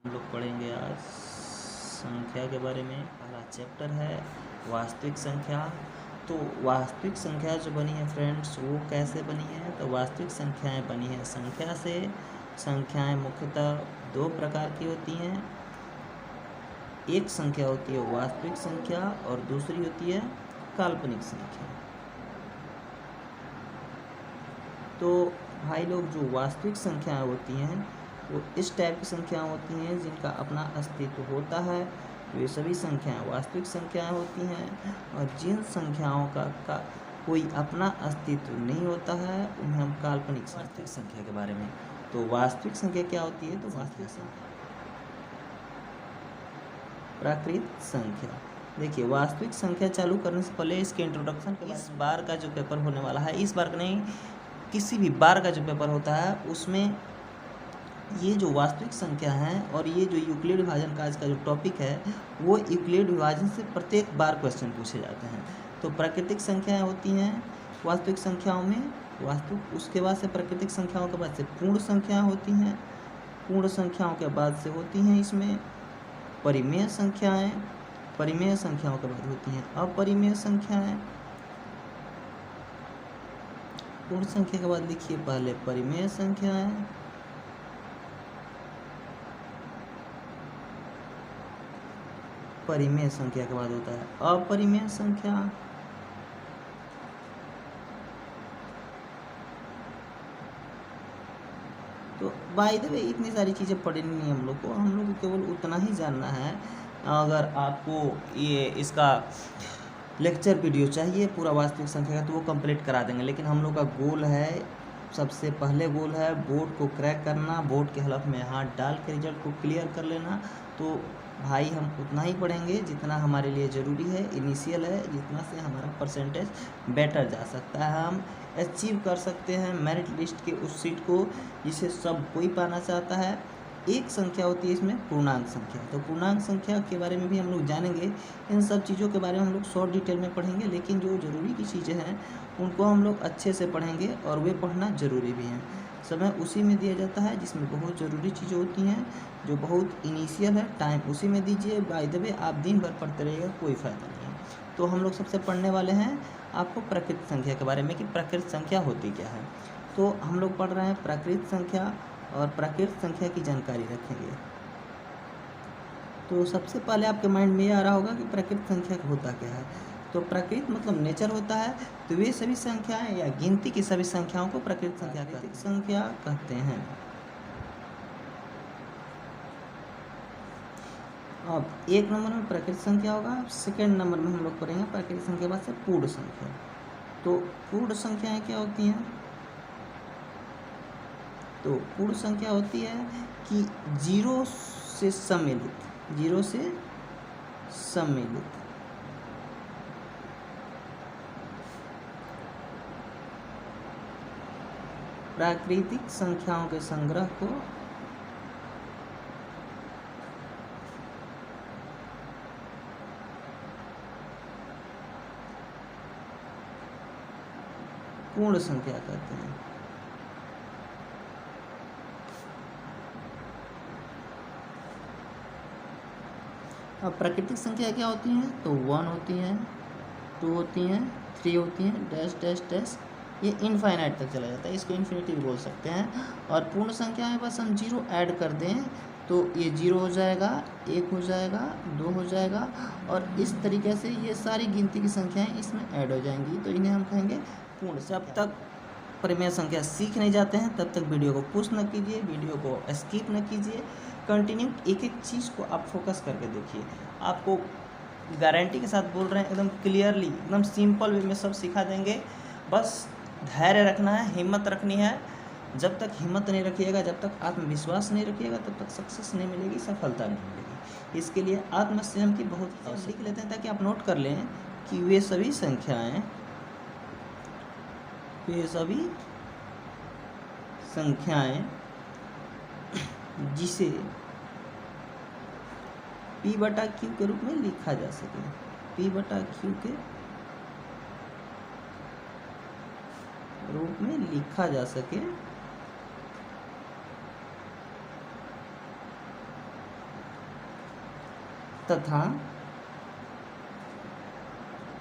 हम लोग पढ़ेंगे आज संख्या के बारे में। पहला चैप्टर है वास्तविक संख्या। तो वास्तविक संख्या जो बनी है फ्रेंड्स, वो कैसे बनी है? तो वास्तविक संख्याएं बनी है संख्या से। संख्याएं मुख्यतः दो प्रकार की होती हैं। एक संख्या होती है वास्तविक संख्या और दूसरी होती है काल्पनिक संख्या। तो भाई लोग, जो वास्तविक संख्याएं होती हैं वो इस टाइप की संख्याएं होती हैं जिनका अपना अस्तित्व होता है। तो ये सभी संख्याएं वास्तविक संख्याएं होती हैं। और जिन संख्याओं का कोई अपना अस्तित्व नहीं होता है उन्हें हम काल्पनिक वास्तविक संख्या के बारे में। तो वास्तविक संख्या क्या होती है? तो वास्तविक संख्या प्राकृत संख्या। देखिए, वास्तविक संख्या चालू करने से पहले इसके इंट्रोडक्शन के इस बार का जो पेपर होने वाला है, इस बार का नहीं, किसी भी बार का जो पेपर होता है उसमें ये जो वास्तविक संख्या है और ये जो यूक्लिड विभाजन का आज का जो टॉपिक है वो यूक्लिड विभाजन से प्रत्येक बार क्वेश्चन पूछे जाते हैं। तो प्राकृतिक संख्याएं होती हैं वास्तविक संख्याओं में, वास्तविक, उसके बाद से प्राकृतिक संख्याओं के बाद से पूर्ण संख्याएं होती हैं। पूर्ण संख्याओं के बाद से होती हैं इसमें परिमेय संख्याएं। परिमेय संख्याओं के बाद होती हैं अपरिमेय संख्याएं। पूर्ण संख्या के बाद लिखिए पहले परिमेय संख्याएं, परिमेय संख्या के बाद होता है अपरिमेय संख्या। तो बाय द वे इतनी सारी चीज़ें पढ़नी नहीं हम लोग को केवल उतना ही जानना है। अगर आपको ये इसका लेक्चर वीडियो चाहिए पूरा वास्तविक संख्या का तो वो कंप्लीट करा देंगे। लेकिन हम लोग का गोल है, सबसे पहले गोल है बोर्ड को क्रैक करना, बोर्ड के हलफ में हाथ डाल के रिजल्ट को क्लियर कर लेना। तो भाई हम उतना ही पढ़ेंगे जितना हमारे लिए ज़रूरी है, इनिशियल है, जितना से हमारा परसेंटेज बेटर जा सकता है, हम अचीव कर सकते हैं मेरिट लिस्ट के उस सीट को जिसे सब कोई पाना चाहता है। एक संख्या होती है इसमें पूर्णांक संख्या। तो पूर्णांक संख्या के बारे में भी हम लोग जानेंगे। इन सब चीज़ों के बारे में हम लोग शॉर्ट डिटेल में पढ़ेंगे, लेकिन जो ज़रूरी की चीज़ें हैं उनको हम लोग अच्छे से पढ़ेंगे और वे पढ़ना ज़रूरी भी हैं। समय उसी में दिया जाता है जिसमें बहुत ज़रूरी चीज़ें होती हैं, जो बहुत इनिशियल है, टाइम उसी में दीजिए। बाय द वे आप दिन भर पढ़ते रहिएगा, कोई फ़ायदा नहीं है। तो हम लोग सबसे पढ़ने वाले हैं आपको प्राकृत संख्या के बारे में कि प्राकृत संख्या होती क्या है। तो हम लोग पढ़ रहे हैं प्राकृत संख्या और प्राकृत संख्या की जानकारी रखेंगे। तो सबसे पहले आपके माइंड में ये आ रहा होगा कि प्राकृत संख्या होता क्या है। तो प्राकृत मतलब नेचर होता है। तो वे सभी संख्याएं या गिनती की सभी संख्याओं को प्राकृत संख्या कहते हैं। अब एक नंबर में प्राकृत संख्या होगा, सेकेंड नंबर में हम लोग पढ़ेंगे प्राकृत संख्या बाद से पूर्ण संख्या। तो पूर्ण संख्याएं क्या होती हैं? तो पूर्ण संख्या होती है कि जीरो से सम्मिलित, जीरो से सम्मिलित प्राकृतिक संख्याओं के संग्रह को पूर्ण संख्या कहते हैं। अब प्राकृतिक संख्या क्या होती हैं? तो 1 होती हैं, 2 होती हैं, 3 होती हैं, डैश डैश डैश, ये इनफाइनाइट तक चला जाता है, इसको इन्फिनिटी भी बोल सकते हैं। और पूर्ण संख्या में बस हम 0 ऐड कर दें तो ये 0 हो जाएगा, 1 हो जाएगा, 2 हो जाएगा, और इस तरीके से ये सारी गिनती की संख्याएं इसमें ऐड हो जाएंगी। तो इन्हें हम कहेंगे पूर्ण। जब तक परिमेय संख्या सीख नहीं जाते हैं तब तक वीडियो को पुश न कीजिए, वीडियो को स्किप न कीजिए, कंटिन्यू एक एक चीज़ को आप फोकस करके देखिए। आपको गारंटी के साथ बोल रहे हैं, एकदम क्लियरली, एकदम सिंपल वे में सब सिखा देंगे। बस धैर्य रखना है, हिम्मत रखनी है। जब तक हिम्मत नहीं रखिएगा, जब तक आत्मविश्वास नहीं रखिएगा, तब तक सक्सेस नहीं मिलेगी, सफलता नहीं मिलेगी। इसके लिए आत्मसंयम की बहुत लिख लेते हैं ताकि आप नोट कर लें कि वे सभी संख्याएं जिसे P/Q के रूप में लिखा जा सके, P/Q के रूप में लिखा जा सके, तथा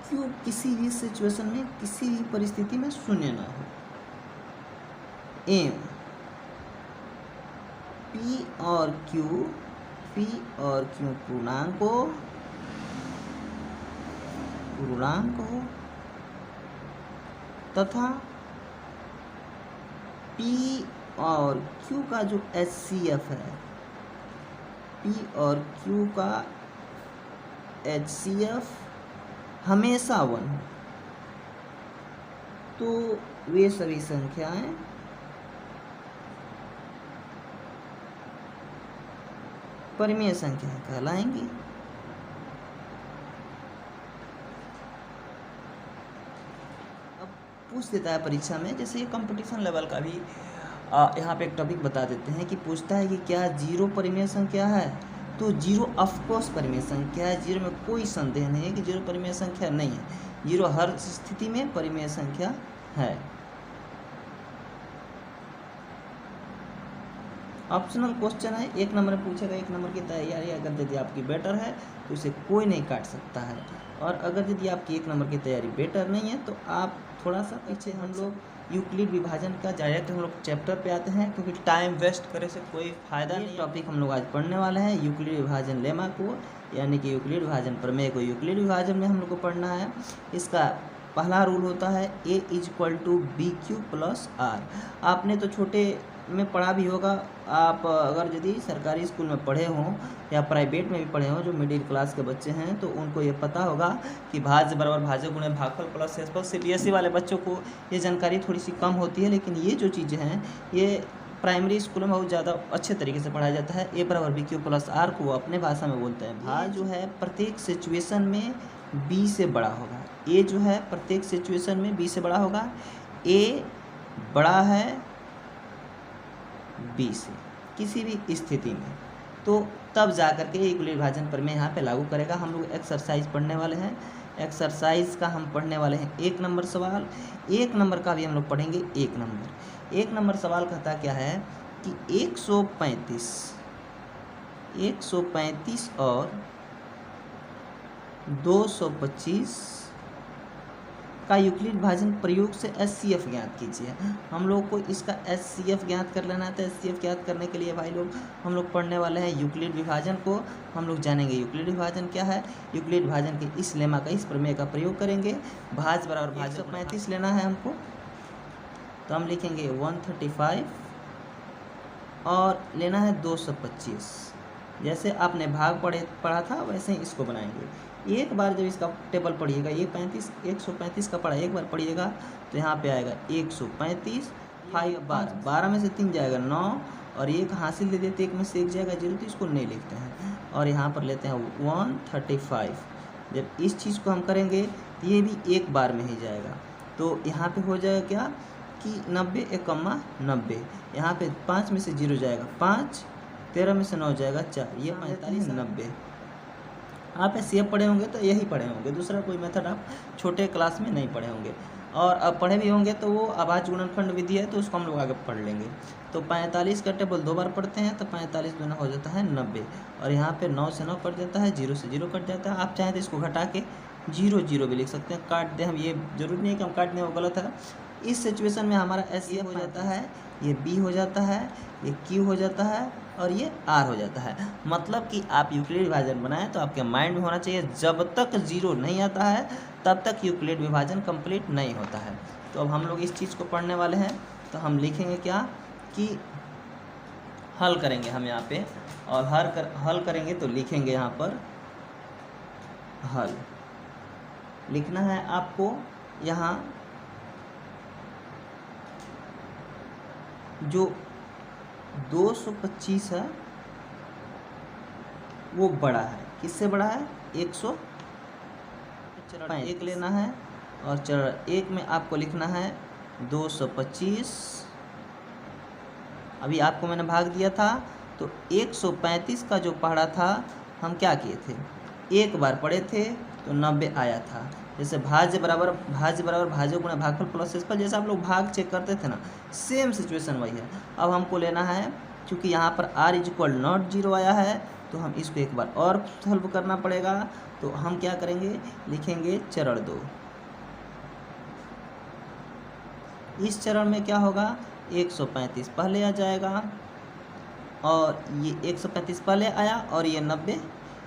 क्यू किसी भी सिचुएशन में, किसी भी परिस्थिति में शून्य ना हो। एम पी और क्यू पूर्णांक हो तथा P और Q का जो HCF है, P और Q का HCF हमेशा 1 हो। तो वे सभी संख्याएं परिमेय संख्याएं कहलाएंगी। अब पूछ देता है परीक्षा में, जैसे ये कंपटीशन लेवल का भी यहाँ पे एक टॉपिक बता देते हैं कि पूछता है कि क्या जीरो परिमेय संख्या है। तो जीरो ऑफकोर्स परिमेय संख्या है, जीरो में कोई संदेह नहीं है कि जीरो परिमेय संख्या नहीं है। जीरो हर स्थिति में परिमेय संख्या है। ऑप्शनल क्वेश्चन है, 1 नंबर में पूछेगा, 1 नंबर की तैयारी अगर यदि आपकी बेटर है तो इसे कोई नहीं काट सकता है, और अगर यदि आपकी 1 नंबर की तैयारी बेटर नहीं है तो आप थोड़ा सा पीछे। हम लोग यूक्लिड विभाजन का डायरेक्ट हम लोग चैप्टर पे आते हैं, क्योंकि टाइम वेस्ट करे से कोई फायदा नहीं। टॉपिक हम लोग आज पढ़ने वाले हैं यूक्लिड विभाजन लेमा को, यानी कि यूक्लिड विभाजन प्रमेय को यूक्लिड विभाजन में हम लोग को पढ़ना है। इसका पहला रूल होता है A = BQ + R। आपने तो छोटे में पढ़ा भी होगा। आप अगर यदि सरकारी स्कूल में पढ़े हों या प्राइवेट में भी पढ़े हों, जो मिडिल क्लास के बच्चे हैं, तो उनको ये पता होगा कि भाज्य बराबर भाज्य गुणे भागफल प्लस शेषफल। CBSE वाले बच्चों को ये जानकारी थोड़ी सी कम होती है, लेकिन ये जो चीज़ें हैं ये प्राइमरी स्कूल में बहुत ज़्यादा अच्छे तरीके से पढ़ाया जाता है। A = BQ + R को वो अपने भाषा में बोलते हैं। भाज्य जो है प्रत्येक सिचुएशन में B से बड़ा होगा। A जो है प्रत्येक सिचुएशन में B से बड़ा होगा। A बड़ा है B से किसी भी स्थिति में, तो तब जा कर के यूक्लिड विभाजन प्रमेय यहाँ पे लागू करेगा। हम लोग एक्सरसाइज पढ़ने वाले हैं। एक्सरसाइज का हम पढ़ने वाले हैं 1 नंबर सवाल। 1 नंबर का भी हम लोग पढ़ेंगे 1 नंबर। 1 नंबर सवाल कहता क्या है कि 135 और 225 का यूक्लिड विभाजन प्रयोग से HCF ज्ञात कीजिए। हम लोग को इसका HCF ज्ञात कर लेना है। तो HCF ज्ञात करने के लिए भाई लोग हम लोग पढ़ने वाले हैं यूक्लिड विभाजन को। हम लोग जानेंगे यूक्लिड विभाजन क्या है। यूक्लिड विभाजन के इस लेमा का, इस प्रमेय का प्रयोग करेंगे। भाज्य बराबर भाज्य 135 लेना है हमको, तो हम लिखेंगे 135 और लेना है 225। जैसे आपने भाग पढ़ा था वैसे ही इसको बनाएंगे। एक बार जब इसका टेबल पढ़िएगा, ये 135 का पढ़ा, एक बार पढ़िएगा तो यहाँ पे आएगा 135, 5 12 में से 3 जाएगा 9, और एक हासिल दे देते, एक में से 1 जाएगा 0, तो इसको नहीं लिखते हैं और यहाँ पर लेते हैं 135। जब इस चीज़ को हम करेंगे तो ये भी एक बार में ही जाएगा। तो यहाँ पे हो जाएगा क्या कि 90 × 90, यहाँ पे 5 में से 0 जाएगा 5, 13 में से 9 जाएगा 4, ये 45 90। आप HCF पढ़े होंगे तो यही पढ़े होंगे, दूसरा कोई मेथड आप छोटे क्लास में नहीं पढ़े होंगे, और अब पढ़े भी होंगे तो वो अभाज्य गुणनखंड विधि है, तो उसको हम लोग आगे पढ़ लेंगे। तो 45 का टेबल 2 बार पढ़ते हैं तो 45 दूना हो जाता है 90, और यहाँ पे 9 से 9 कट जाता है, 0 से 0 कट जाता है। आप चाहें तो इसको घटा के 0 0 भी लिख सकते हैं, काट दें हम, ये जरूरी नहीं है कि हम काट दें, वो गलत है। इस सिचुएशन में हमारा HCF हो जाता है, ये B हो जाता है, ये Q हो जाता है, और ये R हो जाता है। मतलब कि आप यूक्लिड विभाजन बनाएं तो आपके माइंड में होना चाहिए, जब तक 0 नहीं आता है तब तक यूक्लिड विभाजन कंप्लीट नहीं होता है। तो अब हम लोग इस चीज़ को पढ़ने वाले हैं, तो हम लिखेंगे क्या कि हल करेंगे हम यहाँ पे, और हल करेंगे तो लिखेंगे यहाँ पर हल। लिखना है आपको यहाँ जो 225 है वो बड़ा है, किससे बड़ा है 100। चरण 1 लेना है, और चरण 1 में आपको लिखना है 225। अभी आपको मैंने भाग दिया था, तो 135 का जो पढ़ा था हम क्या किए थे, एक बार पढ़े थे तो 90 आया था। जैसे भाज्य बराबर भाज्य गुणा भागफल प्लस शेषफल, जैसे आप लोग भाग चेक करते थे ना, सेम सिचुएशन वही है। अब हमको लेना है, क्योंकि यहाँ पर R = not 0 आया है, तो हम इसको एक बार और सॉल्व करना पड़ेगा। तो हम क्या करेंगे, लिखेंगे चरण 2। इस चरण में क्या होगा, 135 पहले आ जाएगा और ये 135 पहले आया और ये 90।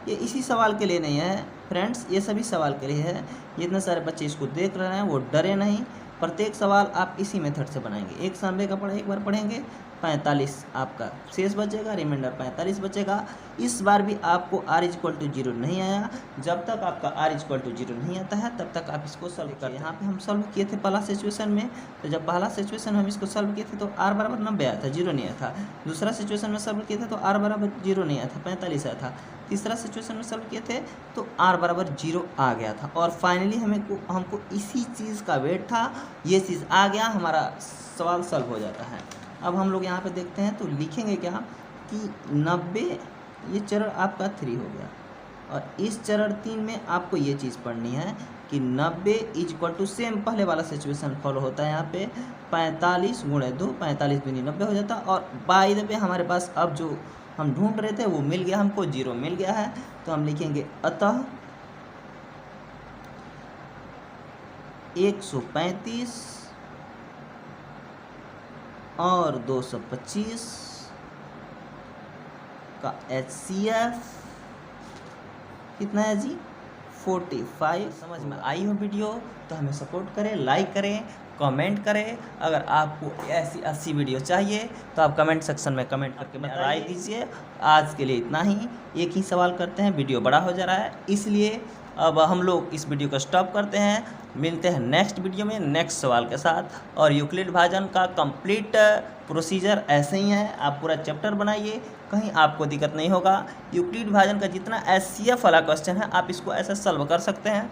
ये इसी सवाल के लिए नहीं है फ्रेंड्स, ये सभी सवाल के लिए है। जितने सारे बच्चे इसको देख रहे हैं वो डरे नहीं, प्रत्येक सवाल आप इसी मेथड से बनाएंगे। 190 का पढ़ा एक बार पढ़ेंगे, 45 आपका शेष बचेगा, रिमाइंडर 45 बचेगा। इस बार भी आपको r = 0 नहीं आया। जब तक आपका r = 0 नहीं आता है तब तक आप इसको सॉल्व करें। यहाँ पे हम सॉल्व किए थे पहला सिचुएशन में, तो जब पहला सिचुएशन हम इसको सॉल्व किए थे तो r = 90 आया था, 0 नहीं आया था। दूसरा सिचुएशन में सॉल्व किए थे तो r = 0 नहीं आया था, 45 आया था। तीसरा सिचुएशन में सॉल्व किए थे तो r = 0 आ गया था। और फाइनली हमको इसी चीज़ का वेट था, ये चीज़ आ गया, हमारा सवाल सॉल्व हो जाता है। अब हम लोग यहाँ पे देखते हैं तो लिखेंगे क्या कि 90, ये चरण आपका 3 हो गया। और इस चरण 3 में आपको ये चीज़ पढ़नी है कि 90 = सेम पहले वाला सिचुएशन फॉलो होता है। यहाँ पे 45 × 2, 45 दूनी 90 हो जाता। और बाय द वे हमारे पास अब जो हम ढूंढ रहे थे वो मिल गया, हमको 0 मिल गया है। तो हम लिखेंगे अतः 135 और 225 का HCF कितना है जी, 45। समझ में आई हो वीडियो तो हमें सपोर्ट करें, लाइक करें, कमेंट करें। अगर आपको ऐसी अच्छी वीडियो चाहिए तो आप कमेंट सेक्शन में कमेंट करके राय दीजिए। आज के लिए इतना ही, एक ही सवाल करते हैं, वीडियो बड़ा हो जा रहा है, इसलिए अब हम लोग इस वीडियो को स्टॉप करते हैं। मिलते हैं नेक्स्ट वीडियो में नेक्स्ट सवाल के साथ। और यूक्लिड भाजन का कंप्लीट प्रोसीजर ऐसे ही है, आप पूरा चैप्टर बनाइए, कहीं आपको दिक्कत नहीं होगा। यूक्लिड भाजन का जितना HCF वाला क्वेश्चन है आप इसको ऐसे सॉल्व कर सकते हैं।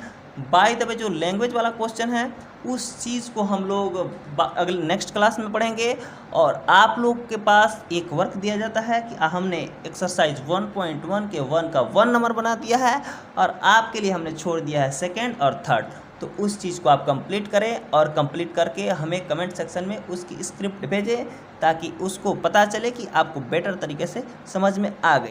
बाय द वे जो लैंग्वेज वाला क्वेश्चन है उस चीज़ को हम लोग अगले नेक्स्ट क्लास में पढ़ेंगे। और आप लोग के पास एक वर्क दिया जाता है कि हमने एक्सरसाइज 1.1 के 1 का 1 नंबर बना दिया है और आपके लिए हमने छोड़ दिया है सेकेंड और थर्ड। तो उस चीज़ को आप कंप्लीट करें और कंप्लीट करके हमें कमेंट सेक्शन में उसकी स्क्रिप्ट भेजें ताकि उसको पता चले कि आपको बेटर तरीके से समझ में आ गई।